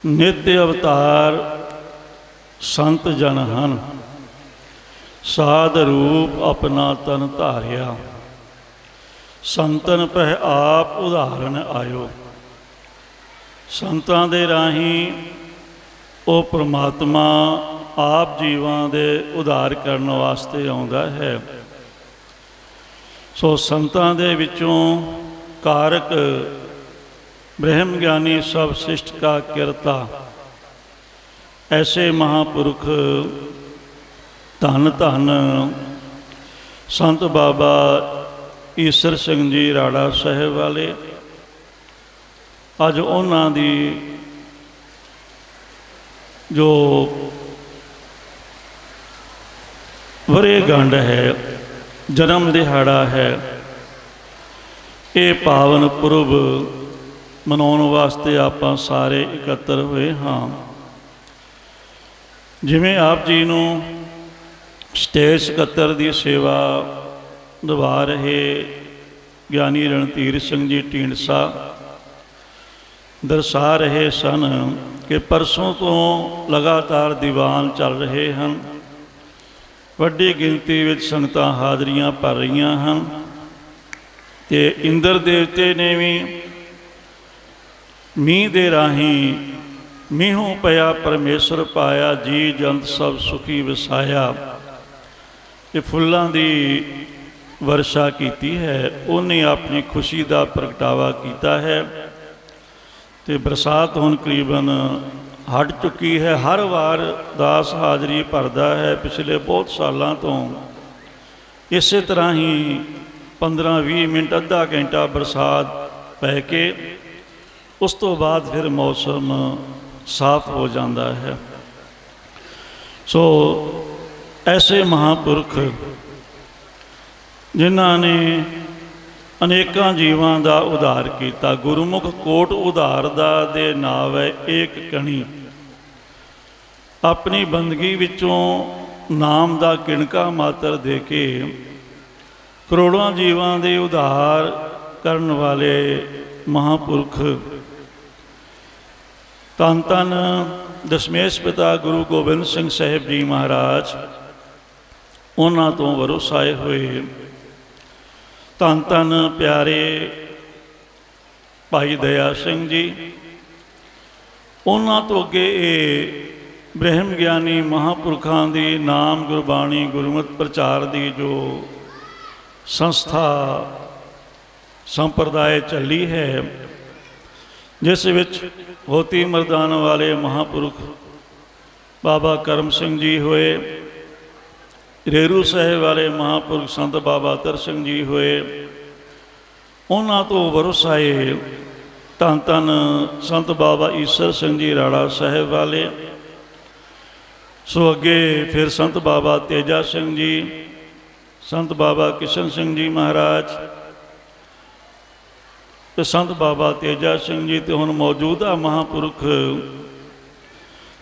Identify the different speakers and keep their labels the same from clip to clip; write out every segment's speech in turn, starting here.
Speaker 1: नित्य अवतार संत जन हन, साध रूप अपना तन धारिया। संतन पह आप उदाहरण आयो। संतां दे राही वो परमात्मा आप जीवां दे उधार करन वास्ते आउंदा है। सो संतां दे विचों कारक ब्रह्म ज्ञानी सब शिष्ट का किरता, ऐसे महापुरुष धन धन संत बाबा ईसर सिंह जी राड़ा साहिब वाले। अज उन्हां दी जो वरेगंढ है, जन्म दिहाड़ा है, ये पावन पुरब मनाउण वास्ते आपां सारे इकत्र होए हाँ। जिवें आप जी नूं स्टेज सकत्तर दी सेवा निभा रहे ज्ञानी रणधीर सिंह जी ढींडसा दर्शा रहे सन कि परसों तो लगातार दीवान चल रहे हैं। वड्डी गिनती विच संगतां हाज़रियां भर रहीआं हन ते इंद्र देवते ने भी मीह दे राही मीहों पया परमेश्वर पाया, जी जंत सब सुखी वसाया। ये फुल्लां दी वर्षा कीती है, उन्हें अपनी खुशी का प्रगटावा किया है। तो बरसात हुण करीबन हट चुकी है। हर वार दास हाज़री भरदा है पिछले बहुत सालों तो। इस तरह ही 15-20 मिनट अद्धा घंटा बरसात पै के उस तो बाद फिर मौसम साफ हो जाता है। सो ऐसे महापुरख जिन्हां ने अनेकां जीवां दा उधार किया। गुरुमुख कोट उधार दा दे नाव है एक कणी। अपनी बंदगी विचों नाम दा किणका मात्र दे के करोड़ों जीवां दे उधार करन वाले महापुरख धन धन दशमेश पिता गुरु गोबिंद सिंह साहिब जी महाराज, उन्हां तो वरोसाए हुए धन धन प्यारे भाई दया सिंह जी, उन्हां तो अगे ये ब्रह्म ज्ञानी महापुरखों की नाम गुरबाणी गुरमत प्रचार की जो संस्था संप्रदाय चली है, जिस विच होती मरदान वाले महापुरुष बाबा करम सिंह जी हुए, रेरू साहिब वाले महापुरुष संत बाबा तर सिंह जी हुए, उन्हां तो वरसाए धन धन संत बाबा ईसर सिंह जी राड़ा साहिब वाले। सो अगे फिर संत बाबा तेजा सिंह जी, संत बाबा किशन सिंह जी महाराज, तो संत बाबा तेजा सिंह जी, तो हुण मौजूदा महापुरुख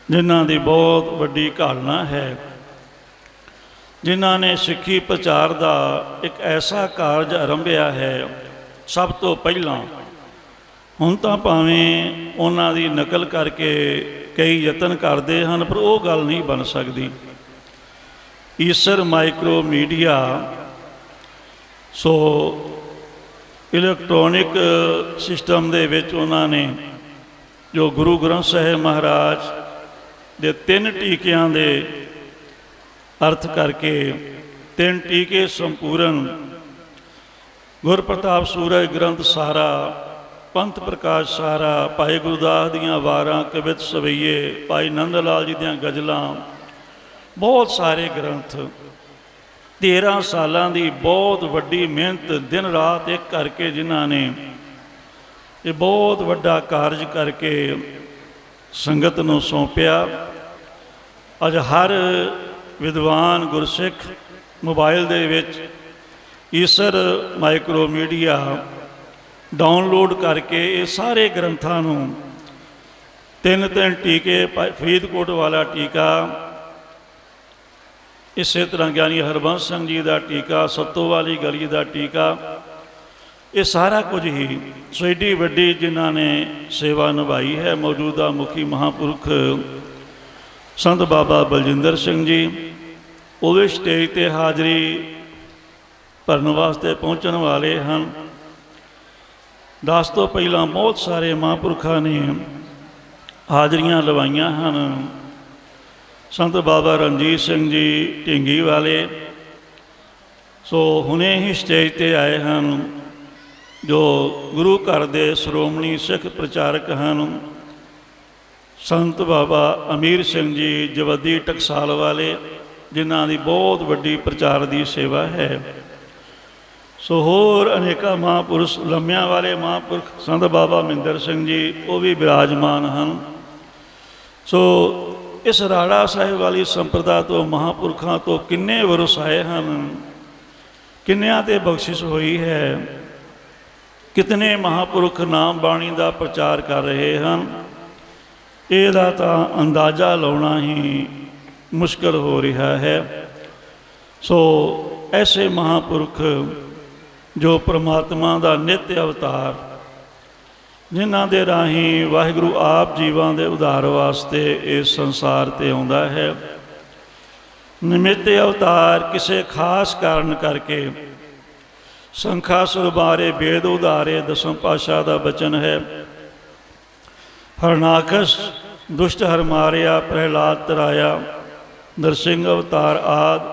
Speaker 1: जिन्हां दी बहुत वड्डी घालना है, जिन्हां ने सिक्खी प्रचार का एक ऐसा कारज आरंभिया है। सब तो पहला हुण तां भावें उन्हां दी नकल करके कई यतन करते हैं, पर वो गल नहीं बन सकती। ईसर माइक्रो मीडिया सो इलैक्ट्रॉनिक सिस्टम दे विच उन्होंने जो गुरु ग्रंथ साहिब महाराज दे 3 टीकियां दे अर्थ करके 3 टीके संपूर्ण गुर प्रताप सूरज ग्रंथ सारा, पंथ प्रकाश सारा, भाई गुरदास दियां वारां, कवित सवैये, भाई नंद लाल जी दियां गज़लां, बहुत सारे ग्रंथ 13 सालों की बहुत वड्डी मेहनत दिन रात एक करके जिन्हां ने ये बहुत वड्डा कारज करके संगत नूं सौंपिया। अज हर विद्वान गुरसिख मोबाइल दे विच ईसर माइक्रो मीडिया डाउनलोड करके ये सारे ग्रंथां नूं 3-3 टीके, फरीदकोट वाला टीका, इस तरह ज्ञानी हरबंस सिंह जी का टीका, सत्तो वाली गली का टीका, ये सारा कुछ ही सो एडी वड्डी जिन्हां ने सेवा निभाई है। मौजूदा मुखी महापुरख संत बाबा बलजिंदर सिंह जी वो भी स्टेज पर हाज़री भरन वास्ते पहुँचण वाले हैं। 10 तो पहला बहुत सारे महापुरखों ने हाज़रियाँ लवाइयां हैं। संत बाबा रणजीत सिंह जी ढिंगी वाले सो हुणे ही स्टेज पर आए हैं, जो गुरु घर के श्रोमणी सिख प्रचारक हैं। संत बाबा अमीर सिंह जी जवदी टकसाल वाले, जिन्हां दी बहुत वड्डी प्रचार की सेवा है। सो होर अनेका महापुरुष लम्या वाले महापुरख संत बाबा महिंदर सिंह जी वो भी विराजमान हैं। सो इस राड़ा साहिब वाली संप्रदा तो महापुरखों तो किन्ने वरुस आए हैं, किन्नियां ते बख्शिश हुई है, कितने महापुरख नाम बाणी का प्रचार कर रहे हैं। ਇਹਦਾ ਤਾਂ ਅੰਦਾਜ਼ਾ ਲਾਉਣਾ ਹੀ ਮੁਸ਼ਕਲ ਹੋ ਰਿਹਾ ਹੈ। ਸੋ ਐਸੇ ਮਹਾਂਪੁਰਖ ਜੋ ਪ੍ਰਮਾਤਮਾ ਦਾ ਨਿੱਤ ਅਵਤਾਰ, ਜਿਨ੍ਹਾਂ ਦੇ ਰਾਹੀਂ ਵਾਹਿਗੁਰੂ ਆਪ ਜੀਵਾਂ ਦੇ ਉਧਾਰ ਵਾਸਤੇ ਇਸ ਸੰਸਾਰ 'ਤੇ ਆਉਂਦਾ ਹੈ। ਨਿਮਿਤ ਅਵਤਾਰ ਕਿਸੇ ਖਾਸ ਕਾਰਨ ਕਰਕੇ ਸੰਖਾਸੁਰ ਬਾਰੇ ਵੇਦ ਉਧਾਰੇ ਦਸਮ ਪਾਤਸ਼ਾਹ ਦਾ ਬਚਨ ਹੈ। हरनाकस दुष्ट हर मारिया, प्रहलाद तराया, नरसिंह अवतार आदि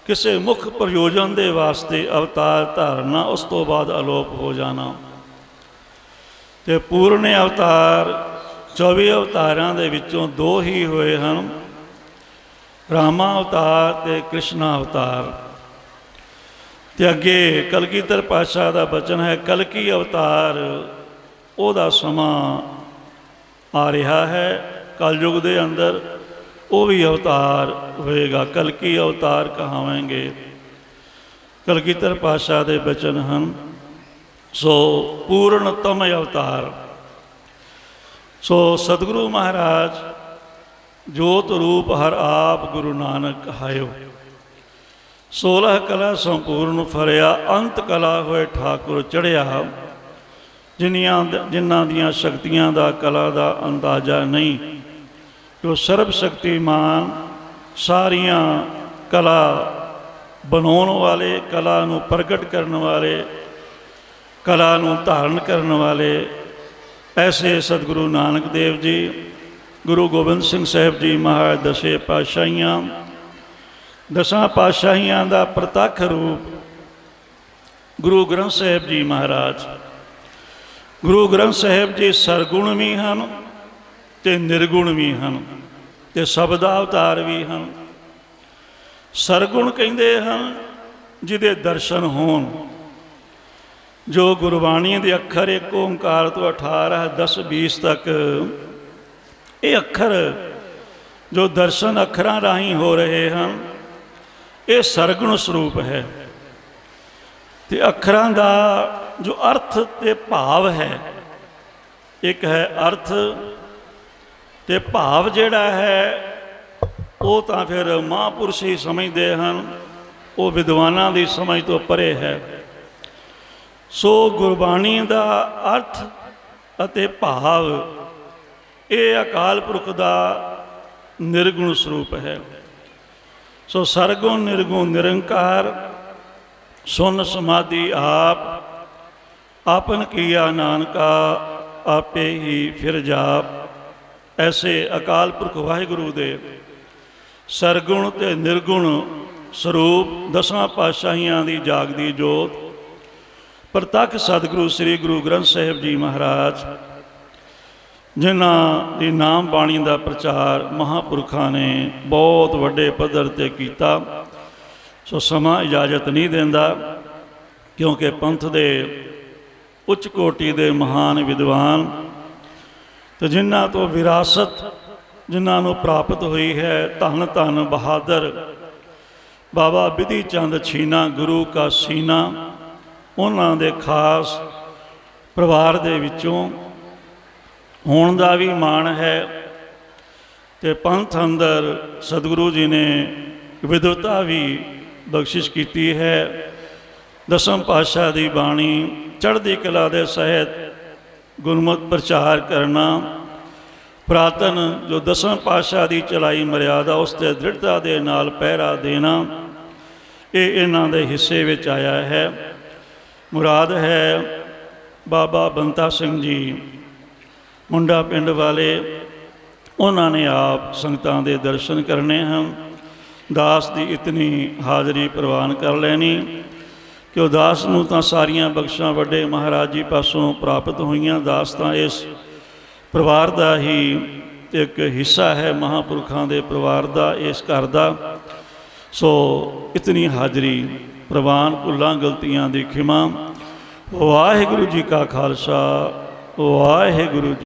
Speaker 1: किसी मुख प्रयोजन के वास्ते अवतार धारना, उस तो बाद अलोप हो जाना। तो पूर्ण अवतार 24 अवतारों के विचों 2 ही हुए हैं, रामा अवतार ते कृष्णा अवतार। तो अगे कलगीधर पातशाह का बचन है, कलकी अवतार ओदा समा आ रहा है। कलयुग के अंदर वो भी अवतार होएगा, कलकी अवतार कहावेंगे। कलगीधर पातशाह के बचन हैं। सो पूर्णतम अवतार। सो सतगुरु महाराज जोत रूप हर आप गुरु नानक कहायो, 16 कला संपूर्ण फरिया, अंत कला होए ठाकुर चढ़िया। जिन्हां दियां शक्तियां दा कला दा अंदाजा नहीं, जो सर्व शक्तिमान सारियां कला बनाने वाले, कला नूं प्रगट करने वाले, कला नूं धारण करने वाले ऐसे सतगुरु नानक देव जी, गुरु गोबिंद सिंह साहिब जी महाराज, दसे पातशाहियां, 10 पातशाहियां दा प्रतख रूप गुरु ग्रंथ साहिब जी महाराज। गुरु ग्रंथ साहिब जी सरगुण भी हैं ते निर्गुण भी हैं, ते शब्दावतार भी हैं। सरगुण कहते हैं जिदे दर्शन होन, जो गुरबाणी के अखर 1 ओंकार तो 18 10 20 तक ये अखर जो दर्शन अखरां राही हो रहे हैं, ये सरगुण स्वरूप है। ते अखरां दा जो अर्थ ते भाव है, एक है अर्थ ते भाव जिहड़ा है वो तो फिर महापुरुष ही समझते हैं, वो विद्वानां दी समझ तो परे है। सो गुरबाणी दा अर्थ अते भाव ये अकाल पुरख दा निर्गुण स्वरूप है। सो सरगुण निर्गुण निरंकार, सुन समाधि आप, आपन किया नानका आपे ही फिर जाप। ऐसे अकाल पुरख वाहिगुरु दे सरगुण ते निर्गुण स्वरूप 10 पातशाहियां दी जागदी जोत प्रतख सतगुरु श्री गुरु ग्रंथ साहिब जी महाराज, जिन्हां दी नाम बाणी का प्रचार महापुरखों ने बहुत वड्डे पद्धर ते कीता। सो समा इजाजत नहीं देंदा, क्योंकि पंथ दे उच्च कोटि के महान विद्वान तो जिन्हां तो विरासत जिन्हों प्राप्त हुई है, धन धन बहादुर बाबा विधि चंद छीना गुरु का सीना, उन्हां दे खास परिवार दे विचों होण दा भी माण है। ते पंथ अंदर सतगुरु जी ने विद्वता भी बख्शिश की है। 10 पातशाह की बाणी चढ़दी कला दे सहित गुरमत प्रचार करना, पुरातन जो 10वें पातशाह की चलाई मर्यादा उस ते दृढ़ता दे नाल पहरा देना, ये इन्हां दे हिस्से विच आया है। मुराद है बाबा बंता सिंह जी मुंडा पिंड वाले, उन्होंने आप संगतां दे दर्शन करने हैं। दास की इतनी हाज़री प्रवान कर लैनी कि दास नूं तां सारियां बख्शां वड्डे महाराज जी पासों प्राप्त हुईयां। दास तां इस परिवार का ही एक हिस्सा है, महापुरखों के परिवार का, इस घर का। सो इतनी हाज़री प्रवान, भुलां गलतियां दी खिमा। वाहिगुरू जी का खालसा, वाहिगुरू जी।